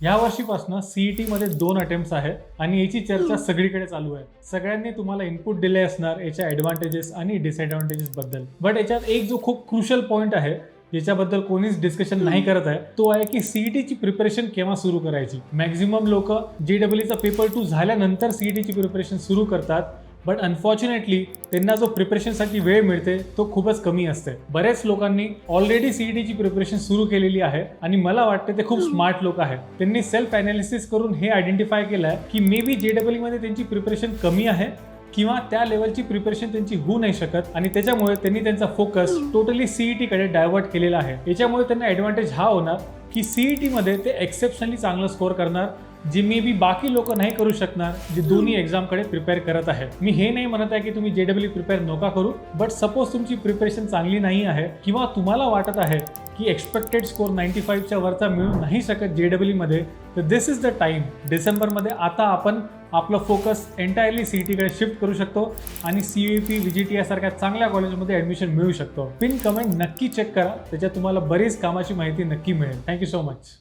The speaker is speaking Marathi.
या वर्षीपासून सीईटी मध्ये 2 अटेम्प्ट्स आहेत आणि याची चर्चा सगळीकडे चालू आहे. सगळ्यांनी तुम्हाला इनपुट दिले असणार याच्या ॲडव्हान्टेजेस आणि डिसएडव्हान्टेजेस बद्दल. बट याच्यात एक जो खूप क्रुशियल पॉईंट आहे ज्याच्याबद्दल कोणीच डिस्कशन नाही करत आहे तो आहे की सीईटीची प्रिपरेशन केव्हा सुरू करायची. मॅक्झिमम लोक जेडब्ल्यूचा पेपर 2 झाल्यानंतर सीईटीची प्रिपरेशन सुरू करतात. बट अनफॉर्च्युनेटली त्यांना जो प्रिपरेशनसाठी वेळ मिळते तो खूपच कमी असते. बरेच लोकांनी ऑलरेडी सीईटीची प्रिपरेशन सुरू केलेली आहे आणि मला वाटते ते खूप स्मार्ट लोक आहेत. त्यांनी सेल्फ अनालिसिस करून हे आयडेंटिफाय केलं आहे की मे बी जेडब्ल्यू मध्ये त्यांची प्रिपरेशन कमी आहे किंवा त्या लेवलची प्रिपरेशन त्यांची होऊ नाही शकत आणि त्याच्यामुळे त्यांनी त्यांचा फोकस टोटली सीईटी कडे डायव्हर्ट केलेला आहे. याच्यामुळे त्यांना ॲडव्हान्टेज हा होणार की सीईटी मध्ये ते एक्सेप्शनली चांगलं स्कोअर करणार जे मे बी बाकी लोक नाही करू शकणार जे दोन्ही एक्झामकडे प्रिपेअर करत आहेत. मी हे नाही म्हणत आहे की तुम्ही जेडब्ल्यू प्रिपेअर नका करू, बट सपोज तुमची प्रिपरेशन चांगली नाही आहे किंवा तुम्हाला वाटत आहे की एक्सपेक्टेड स्कोअर 95च्या वरचा मिळू नाही शकत जेडब्ल्यू मध्ये, तर दिस इज द टाइम. डिसेंबरमध्ये आता आपण आपलं फोकस एंटायरली सीईटीकडे शिफ्ट करू शकतो आणि सीईपी व्हीजीटी यासारख्या चांगल्या कॉलेजमध्ये ॲडमिशन मिळू शकतो. पिन कमेंट नक्की चेक करा, त्याच्यात तुम्हाला बरीच कामाची माहिती नक्की मिळेल. Thank you so much.